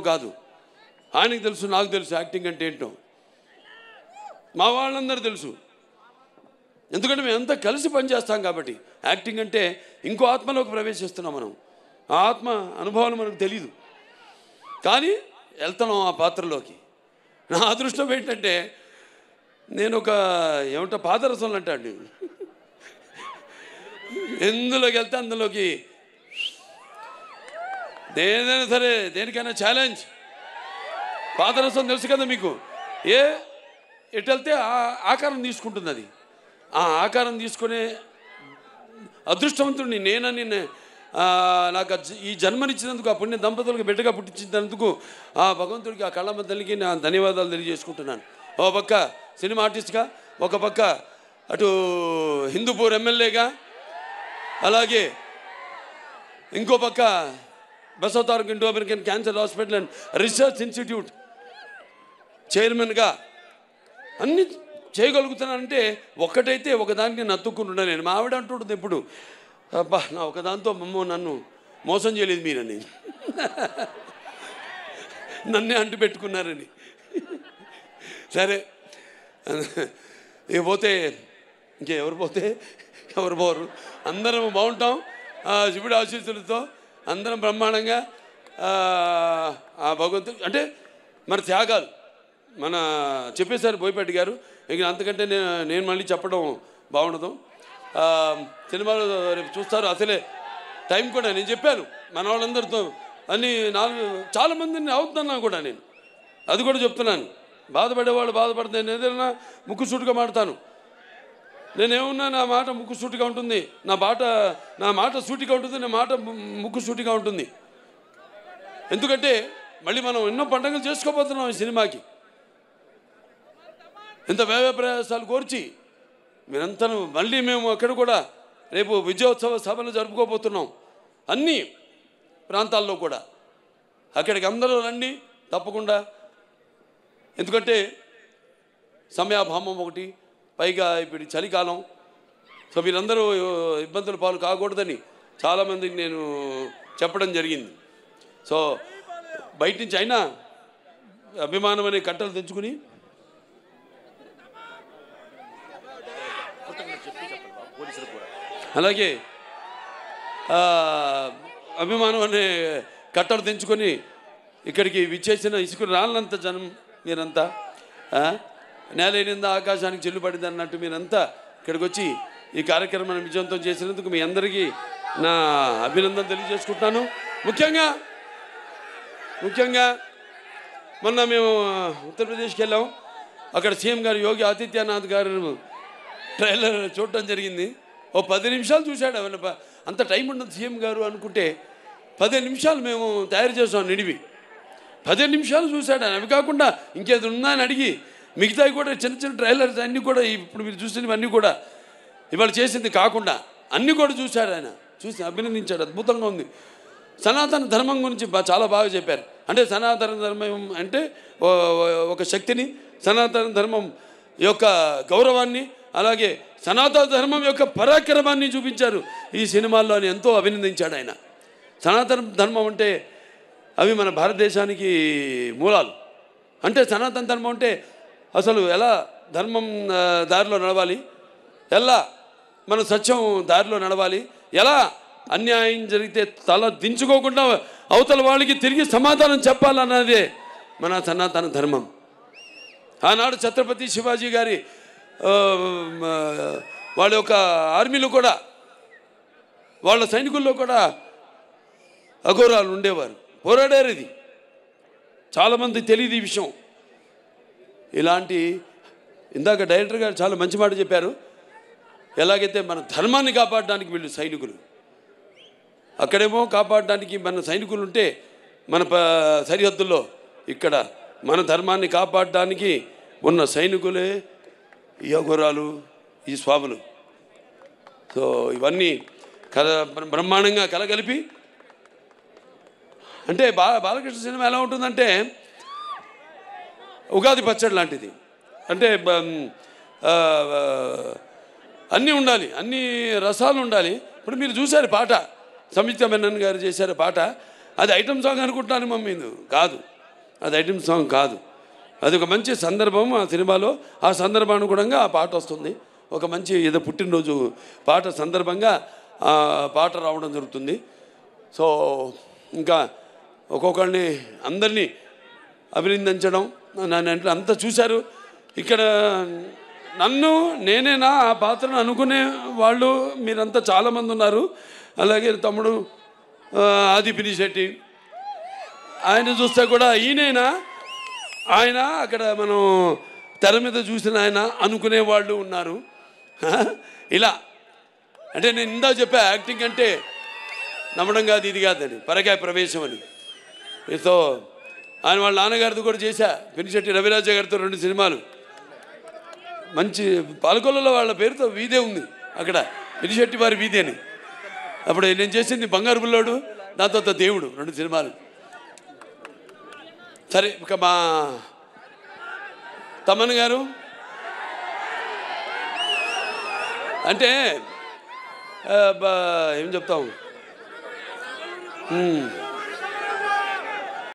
కాదు, ఆయనకు తెలుసు, నాకు తెలుసు యాక్టింగ్ అంటే ఏంటో, మా వాళ్ళందరూ తెలుసు. ఎందుకంటే మేమంతా కలిసి పనిచేస్తాం కాబట్టి. యాక్టింగ్ అంటే ఇంకో ఆత్మలోకి ప్రవేశిస్తున్నాం మనం. ఆ ఆత్మ అనుభవాలు మనకు తెలియదు, కానీ వెళ్తున్నాం ఆ పాత్రలోకి. నా అదృష్టం ఏంటంటే నేను ఒక ఏమంటా పాదరసంలో అంటాడు, ఎందులోకి వెళ్తే అందులోకి దేనైనా సరే, దేనికైనా ఛాలెంజ్. పాదరసం తెలుసు కదా మీకు, ఎటు వెళ్తే ఆకారం తీసుకుంటుంది. అది ఆ ఆకారం తీసుకునే అదృష్టవంతుడిని నేనని, నాకు ఈ జన్మనిచ్చినందుకు, ఆ పుణ్య దంపతులకు బిడ్డగా పుట్టించినందుకు ఆ భగవంతుడికి, ఆ కళ్ళమ్మ తల్లికి నా ధన్యవాదాలు తెలియజేసుకుంటున్నాను. ఒక పక్క సినిమా ఆర్టిస్ట్గా, ఒక పక్క అటు హిందూపూర్ ఎమ్మెల్యేగా, అలాగే ఇంకో పక్క Basavataraka Indo American cancer hospital and research institute చైర్మన్గా అన్నీ చేయగలుగుతున్నానంటే ఒక్కటైతే ఒకదానికి నత్తుకుంటున్నా. నేను మా ఆవిడ అంటుంటుంది ఎప్పుడు, అబ్బా నా ఒకదాంతో నన్ను మోసం చేయలేదు మీరని, నన్నే అంటు పెట్టుకున్నారని. సరే, ఇక పోతే ఇంకెవరు పోతే ఎవరు పోరు, అందరం బాగుంటాం. శివుడి ఆశీస్సులతో అందరం బ్రహ్మాండంగా ఆ భగవంతుడు అంటే మన త్యాగాలు మన చెప్పేశారు బోయపాటి గారు. ఇక అంతకంటే నేను మళ్ళీ చెప్పడం బాగుండదు. సినిమాలో రేపు చూస్తారు. అసలే టైం కూడా నేను చెప్పాను మన వాళ్ళందరితో అన్ని చాలామందిని అవుతున్నాను కూడా నేను, అది కూడా చెప్తున్నాను. బాధపడేవాళ్ళు బాధపడితే నేను ఏదైనా ముక్కు సూటిగా మాడతాను. నేనేమన్నా నా మాట ముక్కు సూటిగా ఉంటుంది, నా మాట సూటిగా ఉంటుంది, నా మాట ముక్కు సూటిగా ఉంటుంది. ఎందుకంటే మళ్ళీ మనం ఎన్నో పండుగలు చేసుకోబోతున్నాం ఈ సినిమాకి. ఇంత వ్యయ ప్రయాసాలు కోర్చి మీరంతా మళ్ళీ మేము అక్కడ కూడా రేపు విజయోత్సవ సభలు జరుపుకోబోతున్నాం అన్ని ప్రాంతాల్లో కూడా. అక్కడికి అందరూ రండి తప్పకుండా. ఎందుకంటే సమయాభావం ఒకటి, పైగా ఇప్పుడు చలికాలం. సో మీరందరూ ఇబ్బందుల పాలు కాకూడదని చాలామందికి నేను చెప్పడం జరిగింది. సో బయట నుంచి అయినా అభిమానం అనే కట్టలు తెంచుకుని అలాగే అభిమానం అనే కట్టలు తెంచుకొని ఇక్కడికి విచ్చేసిన ఇసుకు రాళ్ళంత జనం మీరంతా, నేలైనంద ఆకాశానికి చెల్లుపడింది అన్నట్టు మీరంతా ఇక్కడికి వచ్చి ఈ కార్యక్రమాన్ని విజయవంతం చేసినందుకు మీ అందరికీ నా అభినందన తెలియజేసుకుంటున్నాను. ముఖ్యంగా మొన్న మేము ఉత్తరప్రదేశ్కి వెళ్ళాం. అక్కడ సీఎం గారు యోగి ఆదిత్యనాథ్ గారు ట్రైలర్ చూడటం జరిగింది. 10 నిమిషాలు చూశాడు. అంత టైం ఉండదు సీఎం గారు అనుకుంటే 15 నిమిషాలు మేము తయారు చేసాం నిడివి. 15 నిమిషాలు చూశాడు ఆయన. అవి కాకుండా ఇంకేది ఉందా అని అడిగి మిగతావి కూడా చిన్న చిన్న ట్రైలర్స్ అన్నీ కూడా ఇప్పుడు మీరు చూసినవన్నీ కూడా ఇవాళ చేసింది కాకుండా అన్నీ కూడా చూశాడు ఆయన. చూసి అభినందించాడు. అద్భుతంగా ఉంది. సనాతన ధర్మం గురించి చాలా బాగా చెప్పారు. అంటే సనాతన ధర్మం అంటే ఒక శక్తిని, సనాతన ధర్మం యొక్క గౌరవాన్ని, అలాగే సనాతన ధర్మం యొక్క పరాక్రమాన్ని చూపించారు ఈ సినిమాల్లో అని ఎంతో అభినందించాడు ఆయన. సనాతన ధర్మం అంటే అవి మన భారతదేశానికి మూలాలు. అంటే సనాతన ధర్మం అంటే అసలు ఎలా ధర్మం దారిలో నడవాలి, ఎలా మన సత్యం దారిలో నడవాలి, ఎలా అన్యాయం జరిగితే తల దించుకోకుండా అవతల వాళ్ళకి తిరిగి సమాధానం చెప్పాలన్నదే మన సనాతన ధర్మం. ఆనాడు ఛత్రపతి శివాజీ గారి వాళ్ళ యొక్క ఆర్మీలో కూడా, వాళ్ళ సైనికుల్లో కూడా అఘోరాలు ఉండేవారు, పోరాడారు. ఇది చాలామంది తెలియదు ఈ విషయం. ఇలాంటి ఇందాక డైరెక్టర్ గారు చాలా మంచి మాట చెప్పారు. ఎలాగైతే మన ధర్మాన్ని కాపాడడానికి వీళ్ళు సైనికులు, అక్కడేమో కాపాడడానికి మన సైనికులు ఉంటే మన సరిహద్దుల్లో, ఇక్కడ మన ధర్మాన్ని కాపాడడానికి ఉన్న సైనికులే ఈ అఘోరాలు, ఈ స్వాములు. సో ఇవన్నీ బ్రహ్మాండంగా కలగలిపి, అంటే బాలకృష్ణ సినిమా ఎలా ఉంటుందంటే ఉగాది పచ్చడి లాంటిది. అంటే అన్నీ ఉండాలి, అన్ని రసాలు ఉండాలి. ఇప్పుడు మీరు చూశారు పాట, సంయుక్త మెనన్ గారు చేశారు పాట. అది ఐటమ్ సాంగ్ అనుకుంటున్నాను మమ్మీ, కాదు, అది ఐటమ్ సాంగ్ కాదు. అది ఒక మంచి సందర్భం ఆ సినిమాలో. ఆ సందర్భానుగుణంగా ఆ పాట వస్తుంది. ఒక మంచి ఏదో పుట్టినరోజు పాట సందర్భంగా ఆ పాట రావడం జరుగుతుంది. సో ఇంకా ఒక్కొక్కరిని అందరినీ అభినందించడం, నన్ను అంతా చూశారు. ఇక్కడ నన్ను నేనేనా ఆ పాత్రను అనుకునే వాళ్ళు మీరంతా చాలామంది ఉన్నారు. అలాగే తమ్ముడు ఆది పినిశెట్టి, ఆయన చూస్తే కూడా ఈయనైనా ఆయన అక్కడ మనం తెర మీద చూసిన ఆయన అనుకునే వాళ్ళు ఉన్నారు. ఇలా అంటే నేను ఇందా చెప్పా, యాక్టింగ్ అంటే నమ్మడం కాదు, ఇది కాదని, పరకాయ ప్రవేశం అని. సో ఆయన వాళ్ళ నాన్నగారితో కూడా చేశా, పినిశెట్టి రవిరాజ గారితో 2 సినిమాలు. మంచి పాలకొల్లలో వాళ్ళ పేరుతో వీధే ఉంది అక్కడ, పినిశెట్టి వారి వీధి అని. అప్పుడు నేను చేసింది బంగారు బుల్లోడు, దాంతో దేవుడు, 2 సినిమాలు. సరే ఇక మా తమన్ గారు అంటే ఏం చెప్తాము,